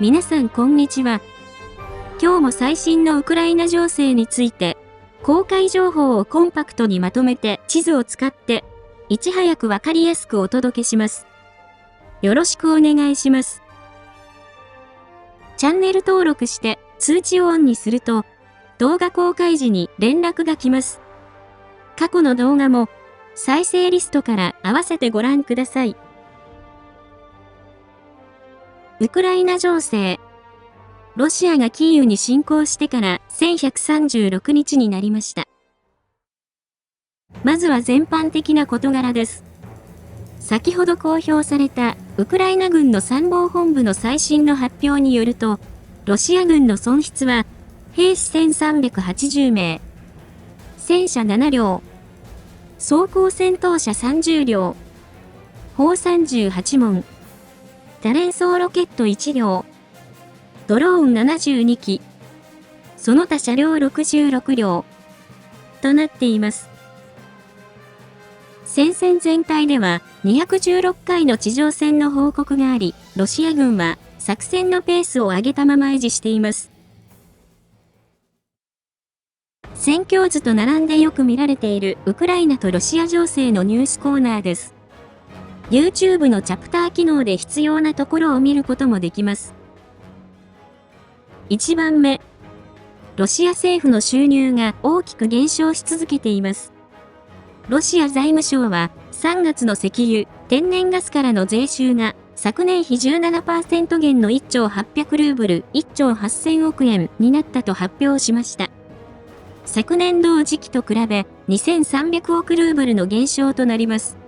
皆さんこんにちは。今日も最新のウクライナ情勢について、公開情報をコンパクトにまとめて地図を使って、いち早くわかりやすくお届けします。よろしくお願いします。チャンネル登録して通知をオンにすると、動画公開時に連絡が来ます。過去の動画も再生リストから合わせてご覧ください。ウクライナ情勢。ロシアがキーウに侵攻してから1136日になりました。まずは全般的な事柄です。先ほど公表されたウクライナ軍の参謀本部の最新の発表によると、ロシア軍の損失は兵士1380名、戦車7両、装甲戦闘車30両、砲38門、多連装ロケット1両、ドローン72機、その他車両66両、となっています。戦線全体では216回の地上戦の報告があり、ロシア軍は作戦のペースを上げたまま維持しています。戦況図と並んでよく見られているウクライナとロシア情勢のニュースコーナーです。YouTube のチャプター機能で必要なところを見ることもできます。1番目。ロシア政府の収入が大きく減少し続けています。ロシア財務省は3月の石油、天然ガスからの税収が昨年比 17% 減の1兆800ルーブル1兆8000億円になったと発表しました。昨年同時期と比べ2300億ルーブルの減少となります。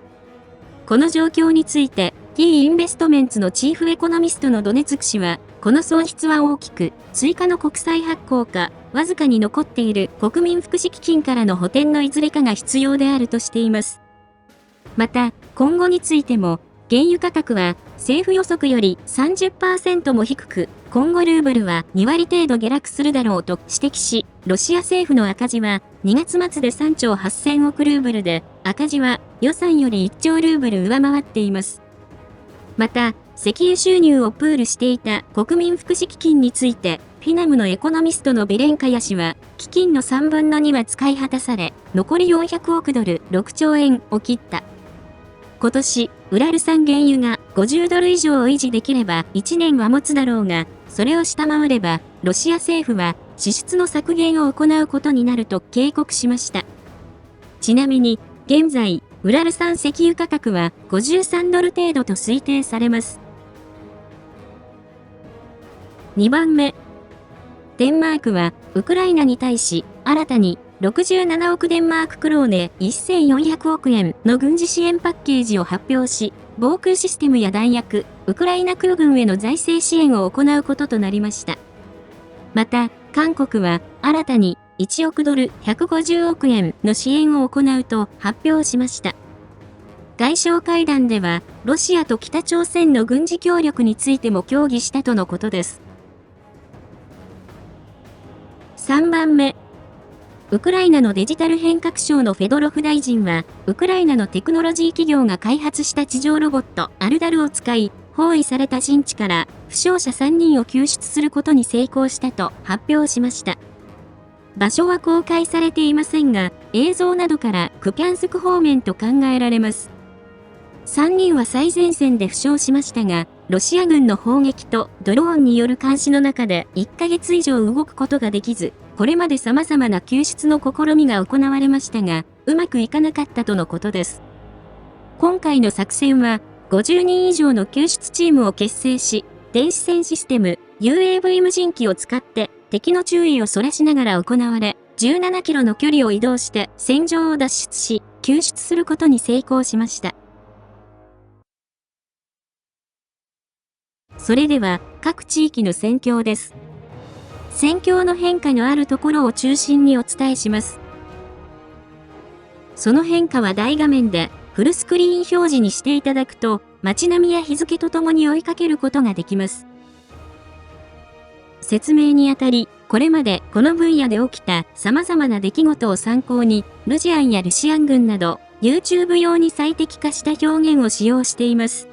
この状況について、T インベストメンツのチーフエコノミストのドネツク氏は、この損失は大きく、追加の国債発行か、わずかに残っている国民福祉基金からの補填のいずれかが必要であるとしています。また、今後についても、原油価格は政府予測より 30% も低く、今後ルーブルは2割程度下落するだろうと指摘し、ロシア政府の赤字は2月末で3兆8000億ルーブルで、赤字は予算より1兆ルーブル上回っています。また、石油収入をプールしていた国民福祉基金について、フィナムのエコノミストのベレンカヤ氏は、基金の3分の2は使い果たされ、残り400億ドル6兆円を切った。今年、ウラル産原油が50ドル以上を維持できれば1年は持つだろうが、それを下回れば、ロシア政府は支出の削減を行うことになると警告しました。ちなみに、現在、ウラル産石油価格は53ドル程度と推定されます。2番目。デンマークは、ウクライナに対し、新たに67億デンマーククローネ1400億円の軍事支援パッケージを発表し、防空システムや弾薬、ウクライナ空軍への財政支援を行うこととなりました。また、韓国は新たに1億ドル150億円の支援を行うと発表しました。外相会談では、ロシアと北朝鮮の軍事協力についても協議したとのことです。3番目。ウクライナのデジタル変革省のフェドロフ大臣は、ウクライナのテクノロジー企業が開発した地上ロボット、アルダルを使い、包囲された陣地から負傷者3人を救出することに成功したと発表しました。場所は公開されていませんが、映像などからクピャンスク方面と考えられます。3人は最前線で負傷しましたが、ロシア軍の砲撃とドローンによる監視の中で1ヶ月以上動くことができず、これまで様々な救出の試みが行われましたが、うまくいかなかったとのことです。今回の作戦は、50人以上の救出チームを結成し、電子戦システム、UAV 無人機を使って敵の注意をそらしながら行われ、17キロの距離を移動して戦場を脱出し、救出することに成功しました。それでは、各地域の戦況です。戦況の変化のあるところを中心にお伝えします。その変化は大画面でフルスクリーン表示にしていただくと、街並みや日付とともに追いかけることができます。説明にあたり、これまでこの分野で起きた様々な出来事を参考に、ルジアンやルシアン軍など、YouTube 用に最適化した表現を使用しています。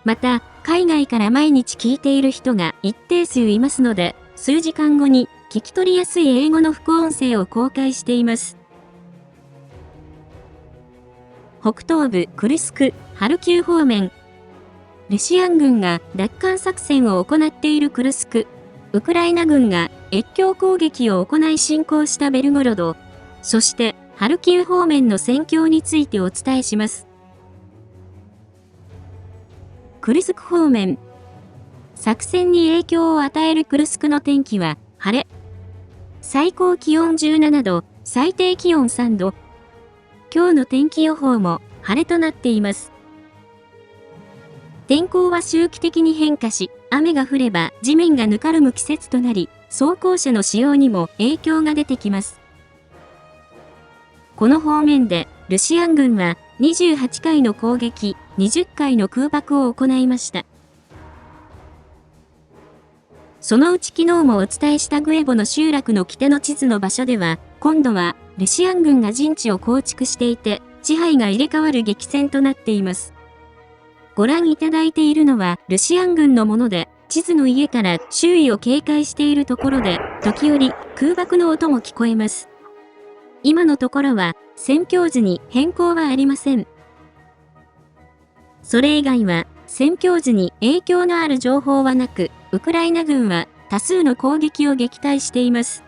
また、海外から毎日聞いている人が一定数いますので、数時間後に聞き取りやすい英語の副音声を公開しています。北東部クルスク、ハルキウ方面。ロシア軍が奪還作戦を行っているクルスク、ウクライナ軍が越境攻撃を行い侵攻したベルゴロド、そしてハルキウ方面の戦況についてお伝えします。クルスク方面。作戦に影響を与えるクルスクの天気は晴れ。最高気温17度、最低気温3度。今日の天気予報も晴れとなっています。天候は周期的に変化し、雨が降れば地面がぬかるむ季節となり、装甲車の使用にも影響が出てきます。この方面で、ロシア軍は28回の攻撃、20回の空爆を行いました。そのうち昨日もお伝えしたグエボの集落の北の地図の場所では、今度はロシア軍が陣地を構築していて、支配が入れ替わる激戦となっています。ご覧いただいているのはロシア軍のもので、地図の家から周囲を警戒しているところで、時折空爆の音も聞こえます。今のところは戦況図に変更はありません。それ以外は戦況図に影響のある情報はなく、ウクライナ軍は多数の攻撃を撃退しています。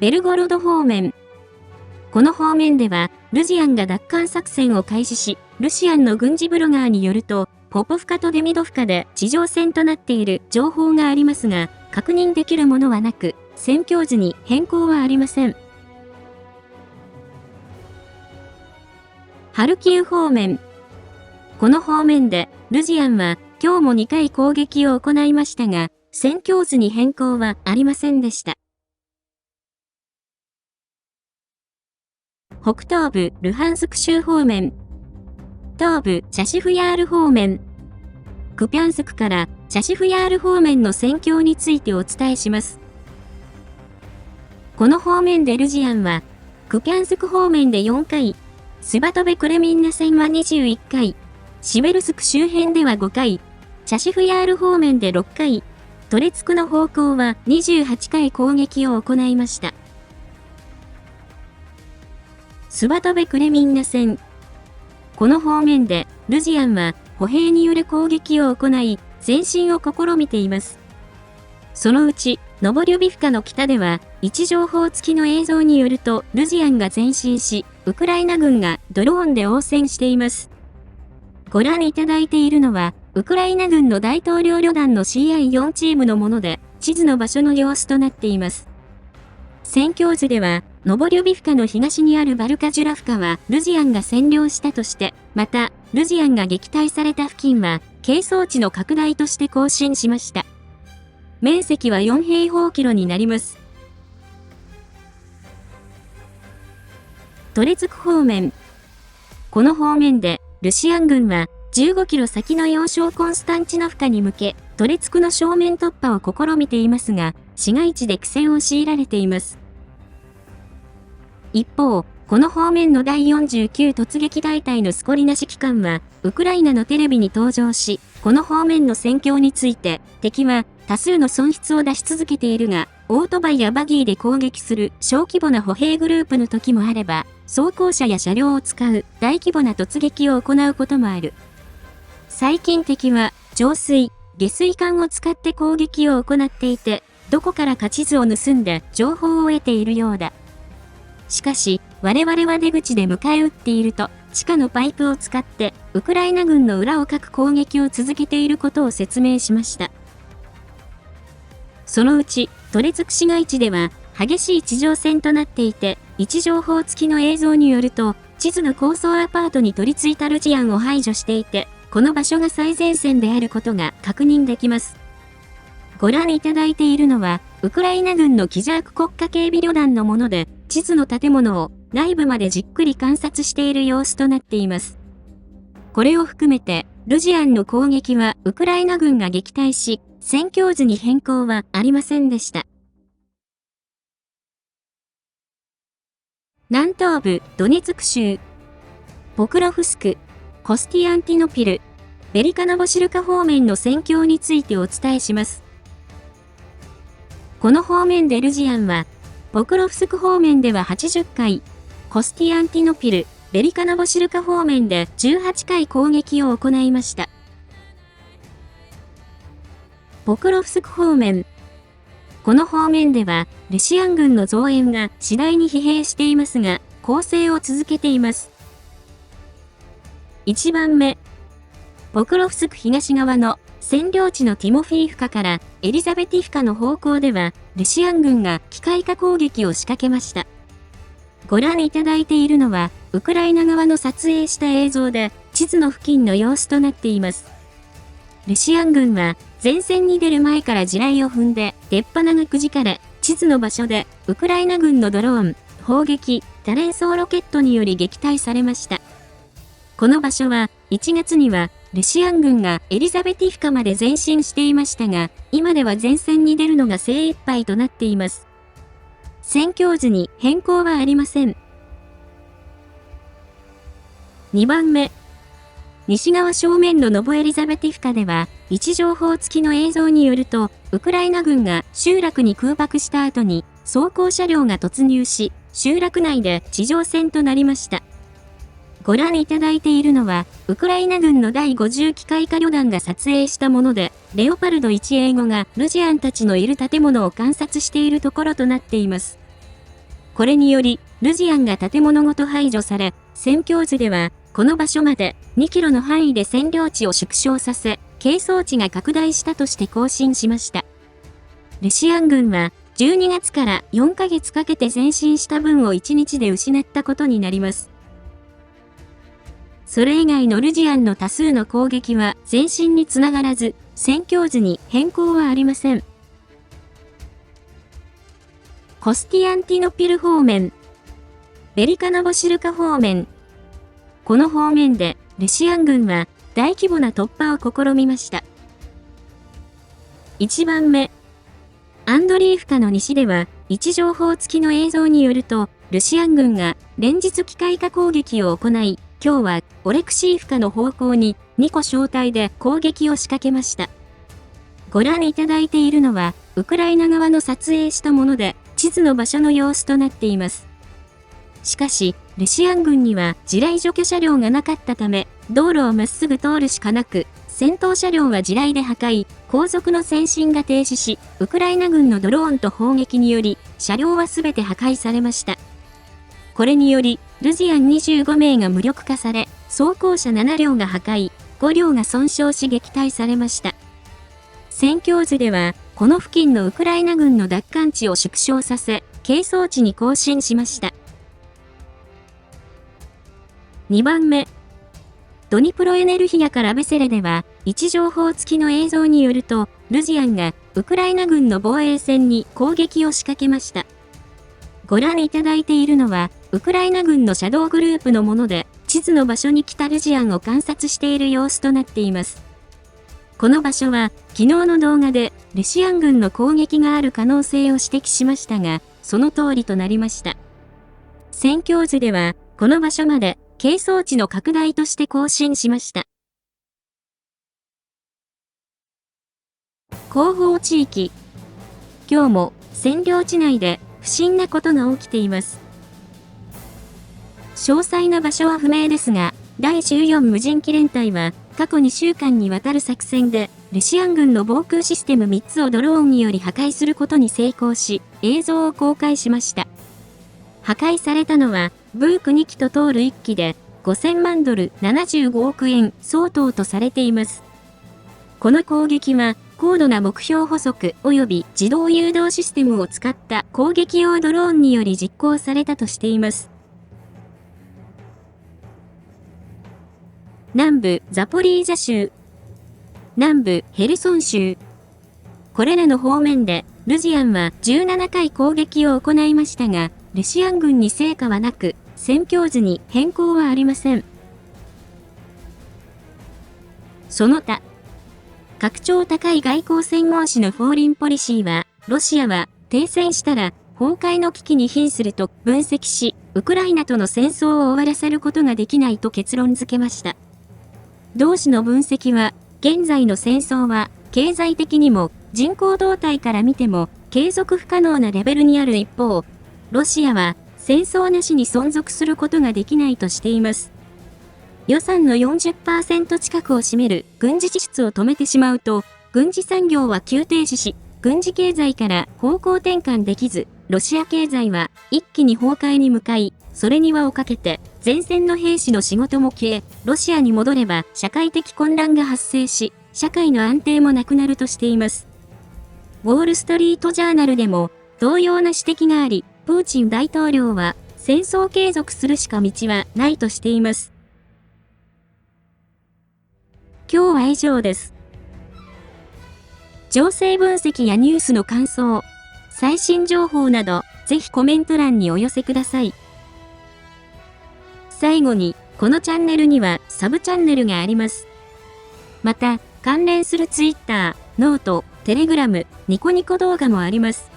ベルゴロド方面。この方面では、ルジアンが奪還作戦を開始し、ロシアンの軍事ブロガーによると、ポポフカとデミドフカで地上戦となっている情報がありますが、確認できるものはなく、戦況図に変更はありません。ハルキウ方面。この方面で、ルジアンは今日も2回攻撃を行いましたが、戦況図に変更はありませんでした。北東部ルハンスク州方面。東部チャシフヤール方面。クピャンスクからチャシフヤール方面の戦況についてお伝えします。この方面でルジアンは、クピャンスク方面で4回、スバトベクレミンナ戦は21回、シベルスク周辺では5回、チャシフヤール方面で6回、トレツクの方向は28回攻撃を行いました。スバトベクレミンナ戦。この方面で、ルジアンは歩兵による攻撃を行い、前進を試みています。そのうち、ノボリュビフカの北では、位置情報付きの映像によると、ルジアンが前進し、ウクライナ軍がドローンで応戦しています。ご覧いただいているのは、ウクライナ軍の大統領旅団の CI4 チームのもので、地図の場所の様子となっています。戦況図では、ノボリュビフカの東にあるバルカジュラフカはルジアンが占領したとして、また、ルジアンが撃退された付近は、係争地の拡大として更新しました。面積は4平方キロになります。トレツク方面。この方面で、ロシアン軍は15キロ先の要衝コンスタンチノフカに向け、トレツクの正面突破を試みていますが、市街地で苦戦を強いられています。一方、この方面の第49突撃大隊のスコリナ指揮官は、ウクライナのテレビに登場し、この方面の戦況について、敵は多数の損失を出し続けているが、オートバイやバギーで攻撃する小規模な歩兵グループの時もあれば、装甲車や車両を使う大規模な突撃を行うこともある。最近敵は、浄水、下水管を使って攻撃を行っていて、どこからか地図を盗んで情報を得ているようだ。しかし、我々は出口で迎え撃っていると、地下のパイプを使って、ウクライナ軍の裏をかく攻撃を続けていることを説明しました。そのうち、トレツク市街地では、激しい地上戦となっていて、位置情報付きの映像によると、地図の高層アパートに取り付いたルジアンを排除していて、この場所が最前線であることが確認できます。ご覧いただいているのは、ウクライナ軍のキジャーク国家警備旅団のもので、地図の建物を内部までじっくり観察している様子となっています。これを含めて、ルジアンの攻撃はウクライナ軍が撃退し、戦況図に変更はありませんでした。南東部ドネツク州、ポクロフスク。コスティアンティノピル、ベリカノボシルカ方面の戦況についてお伝えします。この方面でルジアンは、ポクロフスク方面では80回、コスティアンティノピル、ベリカノボシルカ方面で18回攻撃を行いました。ポクロフスク方面。この方面では、ルシアン軍の増援が次第に疲弊していますが、攻勢を続けています。1番目。ポクロフスク東側の占領地のティモフィーフカからエリザベティフカの方向では、ルシアン軍が機械化攻撃を仕掛けました。ご覧いただいているのは、ウクライナ側の撮影した映像で、地図の付近の様子となっています。ルシアン軍は、前線に出る前から地雷を踏んで、出っ鼻がくじかれ、地図の場所で、ウクライナ軍のドローン、砲撃、多連装ロケットにより撃退されました。この場所は、1月には、ルシアン軍がエリザベティフカまで前進していましたが、今では前線に出るのが精一杯となっています。戦況図に変更はありません。2番目。西側正面のノボエリザベティフカでは、位置情報付きの映像によると、ウクライナ軍が集落に空爆した後に、装甲車両が突入し、集落内で地上戦となりました。ご覧いただいているのは、ウクライナ軍の第50機械化旅団が撮影したもので、レオパルド1英語がルジアンたちのいる建物を観察しているところとなっています。これにより、ルジアンが建物ごと排除され、戦況図では、この場所まで2キロの範囲で占領地を縮小させ、係争地が拡大したとして更新しました。ルシアン軍は、12月から4ヶ月かけて前進した分を1日で失ったことになります。それ以外のルジアンの多数の攻撃は前進につながらず、戦況図に変更はありません。コスティアンティノピル方面、ベリカノボシルカ方面。この方面で、ルシアン軍は大規模な突破を試みました。1番目。アンドリーフカの西では、位置情報付きの映像によると、ルシアン軍が連日機械化攻撃を行い、今日はオレクシーフカの方向に2個小隊で攻撃を仕掛けました。ご覧いただいているのは、ウクライナ側の撮影したもので、地図の場所の様子となっています。しかし、ルシアン軍には地雷除去車両がなかったため、道路をまっすぐ通るしかなく、戦闘車両は地雷で破壊、後続の前進が停止し、ウクライナ軍のドローンと砲撃により、車両はすべて破壊されました。これにより、ルジアン25名が無力化され、装甲車7両が破壊、5両が損傷し撃退されました。戦況図では、この付近のウクライナ軍の奪還地を縮小させ、係争地に更新しました。2番目。ドニプロエネルヒアからベセレでは、位置情報付きの映像によると、ルジアンがウクライナ軍の防衛線に攻撃を仕掛けました。ご覧いただいているのは、ウクライナ軍のシャドウグループのもので、地図の場所に来たルジアンを観察している様子となっています。この場所は、昨日の動画で、ルシアン軍の攻撃がある可能性を指摘しましたが、その通りとなりました。戦況図では、この場所まで、係争地の拡大として更新しました。後方地域。今日も占領地内で不審なことが起きています。詳細な場所は不明ですが、第14無人機連隊は過去2週間にわたる作戦で、ルシアン軍の防空システム3つをドローンにより破壊することに成功し、映像を公開しました。破壊されたのは、ブーク2機と通る1機で、5000万ドル75億円相当とされています。この攻撃は、高度な目標捕捉及び自動誘導システムを使った攻撃用ドローンにより実行されたとしています。南部ザポリージャ州、南部ヘルソン州。これらの方面で、ルジアンは17回攻撃を行いましたが、ルシアン軍に成果はなく、戦況図に変更はありません。その他、格調高い外交専門誌のフォーリンポリシーは、ロシアは停戦したら崩壊の危機に瀕すると分析し、ウクライナとの戦争を終わらせることができないと結論付けました。同氏の分析は、現在の戦争は、経済的にも、人口動態から見ても、継続不可能なレベルにある一方、ロシアは、戦争なしに存続することができないとしています。予算の 40% 近くを占める軍事支出を止めてしまうと、軍事産業は急停止し、軍事経済から方向転換できず、ロシア経済は一気に崩壊に向かい、それに輪をかけて、前線の兵士の仕事も消え、ロシアに戻れば社会的混乱が発生し、社会の安定もなくなるとしています。ウォールストリートジャーナルでも、同様な指摘があり、プーチン大統領は、戦争継続するしか道はないとしています。今日は以上です。情勢分析やニュースの感想、最新情報など、ぜひコメント欄にお寄せください。最後に、このチャンネルにはサブチャンネルがあります。また、関連する Twitter、ノート、テレグラム、ニコニコ動画もあります。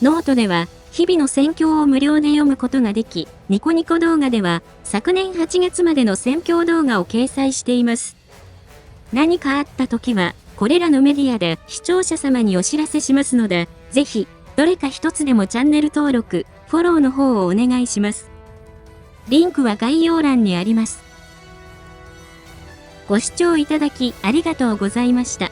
ノートでは、日々の戦況を無料で読むことができ、ニコニコ動画では、昨年8月までの戦況動画を掲載しています。何かあった時は、これらのメディアで視聴者様にお知らせしますので、ぜひ、どれか一つでもチャンネル登録、フォローの方をお願いします。リンクは概要欄にあります。ご視聴いただきありがとうございました。